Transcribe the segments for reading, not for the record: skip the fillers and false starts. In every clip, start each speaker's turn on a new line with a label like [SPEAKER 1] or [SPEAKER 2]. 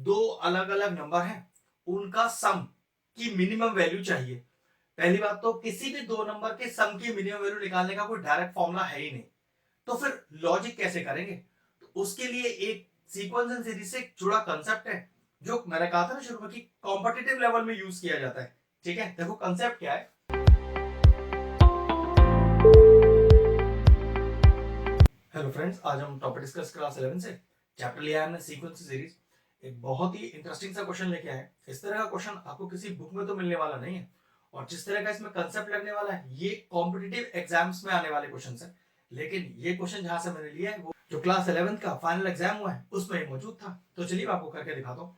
[SPEAKER 1] दो अलग अलग नंबर हैं, उनका सम की मिनिमम वैल्यू चाहिए। पहली बात तो किसी भी दो नंबर के सम की मिनिमम वैल्यू निकालने का कोई डायरेक्ट फॉर्मूला है ही नहीं, तो फिर लॉजिक कैसे करेंगे? तो उसके लिए एक सीक्वेंस एंड सीरीज से जुड़ा कंसेप्ट है, जो मैंने कहा था ना शुरू में कि कॉम्पिटिटिव लेवल में यूज किया जाता है। ठीक है, देखो कंसेप्ट क्या है। हेलो फ्रेंड्स, आज हम टॉपिक डिस्कस क्लास 11 से चैप्टर लिया है हमने सीक्वेंस सीरीज। एक बहुत ही इंटरेस्टिंग सा क्वेश्चन लेके आए। इस तरह का क्वेश्चन आपको किसी बुक में तो मिलने वाला नहीं है, और जिस तरह का इसमें कंसेप्ट लगने वाला है ये कॉम्पिटिटिव एग्जाम्स में आने वाले क्वेश्चन है। लेकिन ये क्वेश्चन जहां से मैंने लिया है वो जो क्लास 11 का फाइनल एग्जाम हुआ है उसमें मौजूद था। तो चलिए मैं आपको करके दिखाता हूँ।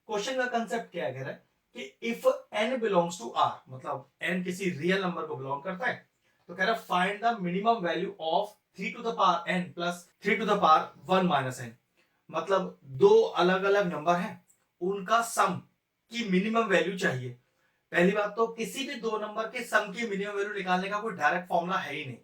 [SPEAKER 1] क्वेश्चन का कंसेप्ट क्या कह रहा है कि if n belongs to r, मतलब n किसी रियल नंबर को बिलोंग करता है, तो कह रहा है find the minimum value of 3 to the power n plus 3 to the power 1 minus n। मतलब दो अलग अलग नंबर हैं, उनका सम की मिनिमम वैल्यू चाहिए। पहली बात तो किसी भी दो नंबर के सम की मिनिमम वैल्यू निकालने का कोई डायरेक्ट फॉर्मूला है ही नहीं,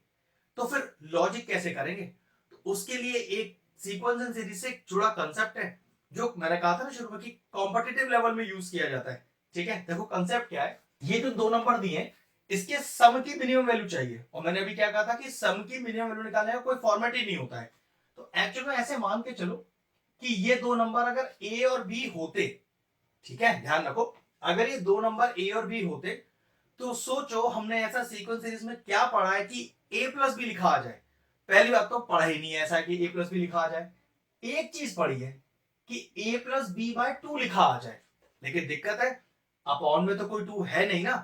[SPEAKER 1] तो फिर लॉजिक कैसे करेंगे? तो उसके लिए एक सीक्वेंस एंड सीरीज से जुड़ा कंसेप्ट है, जो मैंने कहा था ना शुरू में कि कॉम्पिटिटिव लेवल में यूज किया जाता है। ठीक है, देखो कंसेप्ट क्या है। ये जो दो नंबर दिए हैं, इसके सम की मिनिमम वैल्यू चाहिए, और मैंने अभी क्या कहा था कि सम की मिनिमम वैल्यू निकालने का कोई फॉर्मेट ही नहीं होता है। तो एक्चुअल में ऐसे मान के चलो कि ये दो नंबर अगर ए और बी होते, ठीक है ध्यान रखो, अगर ये दो नंबर ए और बी होते, तो सोचो हमने ऐसा सीक्वेंस सीरीज में क्या पढ़ा है कि ए प्लस बी लिखा आ जाए। पहली बात तो पढ़ा ही नहीं है ऐसा कि ए प्लस बी लिखा आ जाए। एक चीज पढ़ी है कि ए प्लस बी बाय टू लिखा आ जाए, लेकिन दिक्कत है अपॉन में तो कोई टू है नहीं ना।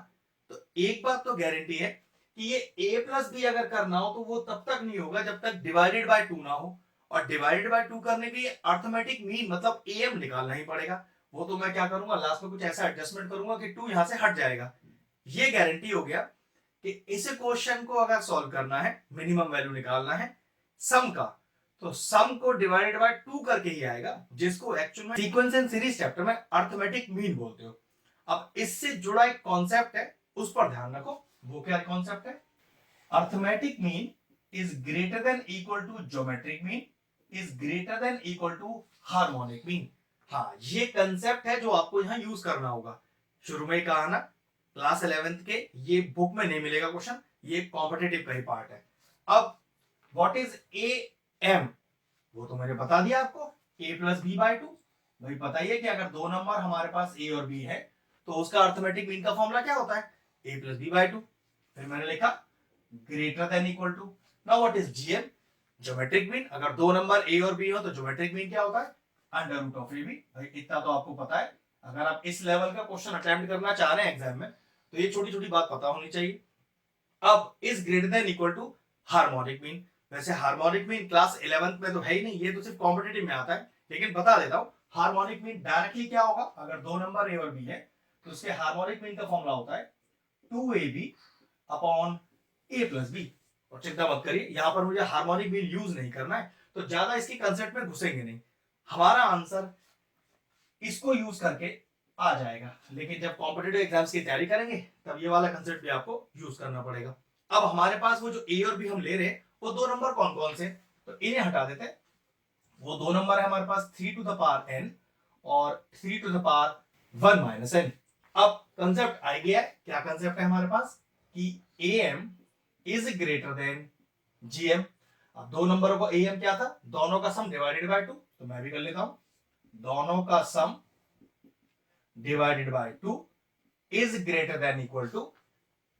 [SPEAKER 1] तो एक बात तो गारंटी है कि ये ए प्लस बी अगर करना हो तो वो तब तक नहीं होगा जब तक डिवाइडेड बाय टू ना हो, और डिवाइडेड बाय टू करने के लिए अर्थमेटिक मीन मतलब एम निकालना ही पड़ेगा। वो तो मैं क्या करूंगा, लास्ट में कुछ ऐसा एडजस्टमेंट करूंगा कि टू यहां से हट जाएगा। ये गारंटी हो गया कि इस क्वेश्चन को अगर सॉल्व करना है, मिनिमम वैल्यू निकालना है सम का, तो सम को डिवाइडेड बाय टू करके ही आएगा, जिसको एक्चुअल में सीक्वेंस एंड सीरीज चैप्टर में अर्थमेटिक मीन बोलते हो। अब इससे जुड़ा एक कॉन्सेप्ट है, उस पर ध्यान रखो। वो क्या कॉन्सेप्ट है? Arithmetic mean is greater than equal to geometric mean is greater than equal to harmonic mean. हाँ, ये कंसेप्ट है जो आपको यहां यूज करना होगा। शुरू में ही कहा ना, क्लास 11th के ये बुक में नहीं मिलेगा क्वेश्चन, ये कॉम्पिटिटिव का ही पार्ट है। अब व्हाट इज ए एम, वो तो मैंने बता दिया आपको, ए प्लस बी बाय टू। भाई बताइए कि अगर दो नंबर हमारे पास ए और बी है तो उसका अर्थमेटिक मीन का फॉर्मूला क्या होता है? A plus B by two. फिर मैंने लिखा greater than equal to. Now what is GM? Geometric mean. अगर दो नंबर ए और बी हो तो ज्योमेट्रिक मीन क्या होता है? Under root of A B. भाई इतना तो आपको पता है, अगर आप इस लेवल का क्वेश्चन अटेम्प्ट करना चाह रहे हैं एग्जाम में तो ये छोटी छोटी बात पता होनी चाहिए। अब is greater than equal to harmonic mean. वैसे हार्मोनिक मीन क्लास 11th में तो है ही नहीं, ये तो सिर्फ कॉम्पिटिटिव में आता है, लेकिन बता देता हूं हार्मोनिक मीन डायरेक्टली क्या होगा। अगर दो नंबर ए और बी है तो उसके हार्मोनिक मीन का फॉर्मूला होता है 2ab अपॉन ए प्लस बी। और चिंता मत करिए, यहां पर मुझे हार्मोनिक मीन यूज नहीं करना है, तो ज्यादा इसके कंसेप्ट में घुसेंगे नहीं। हमारा आंसर इसको यूज करके आ जाएगा, लेकिन जब कॉम्पिटिटिव एग्जाम्स की तैयारी करेंगे तब ये वाला कंसेप्ट भी आपको यूज करना पड़ेगा। अब हमारे पास वो जो ए और बी हम ले रहे हैं वो दो नंबर कौन कौन से, तो इन्हें हटा देते हैं। वो दो नंबर है हमारे पास 3 टू द पावर n और 3 to the power 1 minus n। अब कंसेप्ट आ गया है, क्या कंसेप्ट है हमारे पास कि am is greater than gm। अब दो नंबरों को am क्या था? दोनों का सम डिवाइडेड बाय टू। तो मैं भी कर लेता हूं, दोनों का sum divided by two is greater than equal to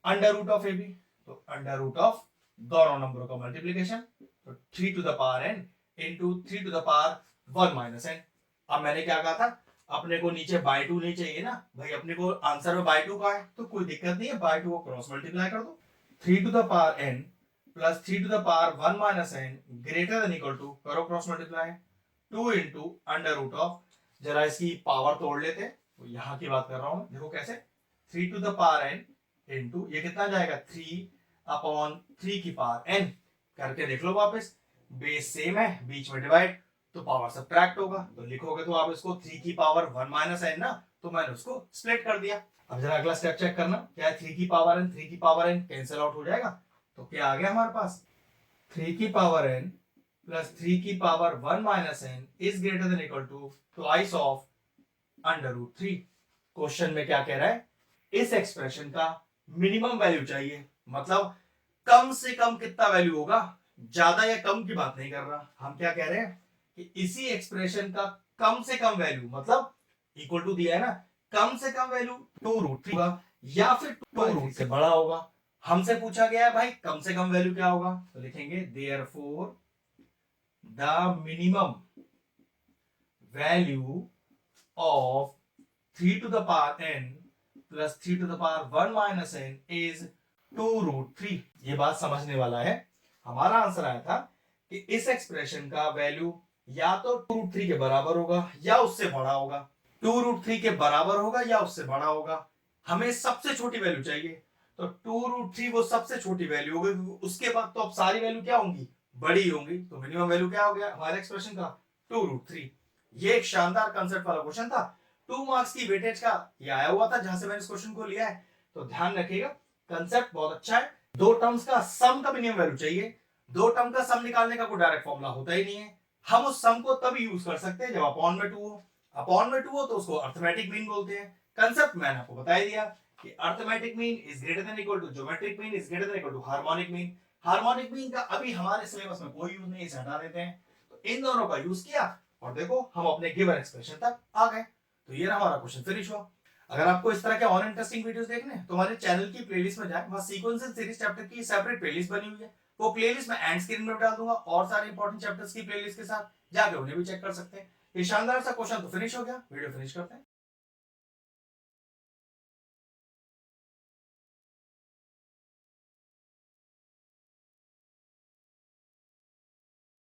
[SPEAKER 1] under root of A B. तो अंडर रूट ऑफ दोनों नंबरों का मल्टीप्लीकेशन, तो 3 to the power n into 3 to the power 1 minus n। अब मैंने क्या कहा था, अपने को नीचे बाय टू नहीं चाहिए ना भाई, अपने को आंसर में बाय टू का है तो कोई दिक्कत नहीं है, बाय टू को क्रॉस मल्टीप्लाई कर दो। 3 to the power n plus 3 to the power 1 minus n greater than equal to, करो cross multiply, 2 into under root of, जरा इसकी पावर तोड़ लेते हैं, तो यहां की बात कर रहा हूं, देखो कैसे, 3 to the power n into ये कितना जाएगा 3 अपॉन 3 की पावर n। करके देख लो वापस, बेस सेम है, बीच में डिवाइड, तो पावर सब्ट्रैक्ट होगा, तो लिखोगे तो आप इसको 3 की पावर 1 माइनस n ना, तो मैंने उसको स्प्लिट कर दिया। अब जरा अगला स्टेप चेक करना, क्या है 3 की पावर n, 3 की पावर n कैंसिल आउट हो जाएगा, तो क्या आ गया हमारे पास 3 की पावर n प्लस 3 की पावर 1 minus n is greater than equal to twice of √3। Question में क्या कह रहा है, इस एक्सप्रेशन का मिनिमम वैल्यू चाहिए, मतलब कम से कम कितना वैल्यू होगा, ज्यादा या कम की बात नहीं कर रहा। हम क्या कह रहे हैं कि इसी एक्सप्रेशन का कम से कम वैल्यू, मतलब इक्वल टू दिया है ना, कम से कम वैल्यू 2√3 होगा या फिर 2√3 से बड़ा होगा। हमसे पूछा गया है भाई कम से कम वैल्यू क्या होगा, तो लिखेंगे therefore the minimum value of 3 to the power n plus 3 to the power 1 minus n is 2√3। ये बात समझने वाला है। हमारा आंसर आया था कि इस एक्सप्रेशन का वैल्यू या तो 2√3 के बराबर होगा या उससे बड़ा होगा। 2√3 के बराबर होगा या उससे बड़ा होगा। हमें सबसे छोटी वैल्यू चाहिए, तो 2√3 वो सबसे छोटी वैल्यू होगी, उसके बाद तो अब सारी वैल्यू क्या होंगी, बड़ी होंगी। तो मिनिमम वैल्यू क्या हो गया हमारे एक्सप्रेशन का, 2√3। ये एक शानदार कंसेप्ट वाला क्वेश्चन था, 2 मार्क्स की वेटेज का ये आया हुआ था जहां से मैंने इस क्वेश्चन को लिया है। तो ध्यान रखिएगा, कंसेप्ट बहुत अच्छा है। दो टर्म्स का सम का मिनिमम वैल्यू चाहिए। दो टर्म का सम निकालने का कोई डायरेक्ट फॉर्मूला होता ही नहीं है। हम उस सम को तभी यूज कर सकते हैं जब अपॉन में 2 हो। अपॉन में 2 हो तो उसको अर्थमेटिक मीन बोलते हैं। कंसेप्ट मैंने आपको बता ही दिया कि arithmetic mean is greater than equal to geometric mean is greater than equal to harmonic mean. Harmonic mean का अभी हमारे सिलेबस में कोई यूज नहीं, इसे हटा देते हैं। तो इन दोनों का यूज किया और देखो हम अपने गिवन एक्सप्रेशन तक आ गए। तो ये रहा हमारा क्वेश्चन फिनिश हुआ। अगर आपको इस तरह के और इंटरेस्टिंग वीडियोस देखने हैं तो हमारे चैनल की प्लेलिस्ट में जाएं, वहां सीक्वेंस सीरीज चैप्टर की सेपरेट प्लेलिस्ट बनी हुई है। वो प्लेलिस्ट मैं एंड स्क्रीन में डाल दूंगा और सारे इंपॉर्टेंट चैप्टर्स की प्लेलिस्ट के साथ, जाके उन्हें भी चेक कर सकते हैं। ये शानदार सा क्वेश्चन तो फिनिश हो गया, वीडियो फिनिश करते हैं।